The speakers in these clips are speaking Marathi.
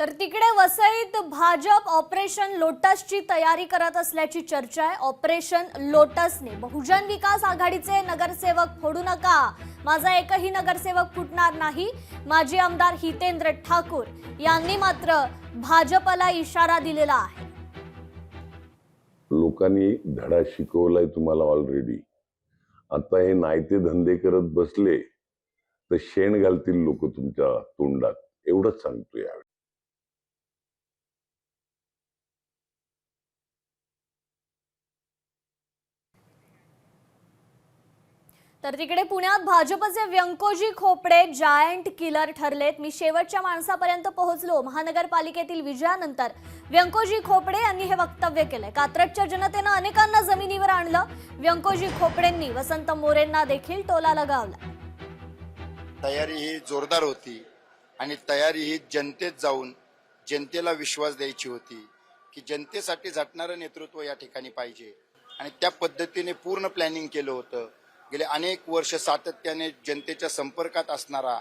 तर तिकडे वसईत भाजप ऑपरेशन लोटसची तयारी करत असल्याची चर्चा आहे। ऑपरेशन लोटसने बहुजन विकास आघाडीचे नगरसेवक फोडू नका, माझा एकही नगरसेवक फुटणार नाही, माजी आमदार हितेंद्र ठाकूर यांनी मात्र भाजपला इशारा दिलेला आहे। लोकांनी धडा शिकवलाय तुम्हाला ऑलरेडी। आता हे नायते धंदे करत बसले तर शेण घालतील लोक तुमच्या तोंडात, एवढंच सांगतो यावेळी। तर तिकडे पुण्यात भाजपचे व्यंकोजी खोपडे जायंट किलर ठरलेत। मी शेवटच्या माणसापर्यंत पोहोचलो, महानगरपालिकेतील विजयानंतर व्यंकोजी खोपडे यांनी हे वक्तव्य केले। कात्रजच्या जनतेने अनेकांना जमिनीवर आणलं। व्यंकोजी खोपडेंनी वसंत मोरेंना देखील टोला लगावला। तयारी ही जोरदार होती आणि तयारी ही जनतेत जाऊन जनतेला विश्वास द्यायची होती की जनतेसाठी झटणारं नेतृत्व या ठिकाणी पाहिजे आणि त्या पद्धतीने पूर्ण प्लॅनिंग केलं होतं। गेले अनेक वर्ष सातत्याने जनतेच्या संपर्कात असणारा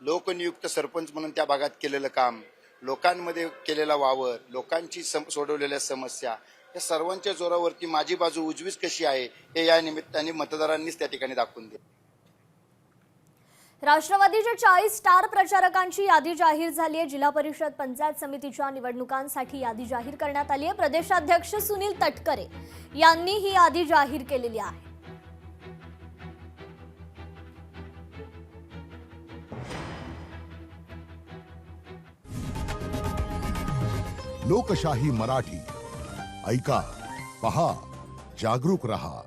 लोकनियुक्त सरपंच म्हणून त्या भागात केलेलं काम, लोकांमध्ये केलेला वावर, लोकांची सोडवलेल्या समस्या, या सर्वांच्या जोरावरती माझी बाजू उजवीच कशी आहे हे या निमित्ताने मतदारांनीच त्या ठिकाणी दाखवून दिले। राष्ट्रवादीच्या 40 स्टार प्रचारकांची यादी जाहीर झाली आहे। जिल्हा परिषद पंचायत समितीच्या निवडणुकांसाठी यादी जाहीर करण्यात आली आहे। प्रदेशाध्यक्ष सुनील तटकरे यांनी ही यादी जाहीर केलेली आहे। लोकशाही मराठी ऐका, पहा, जागरूक रहा।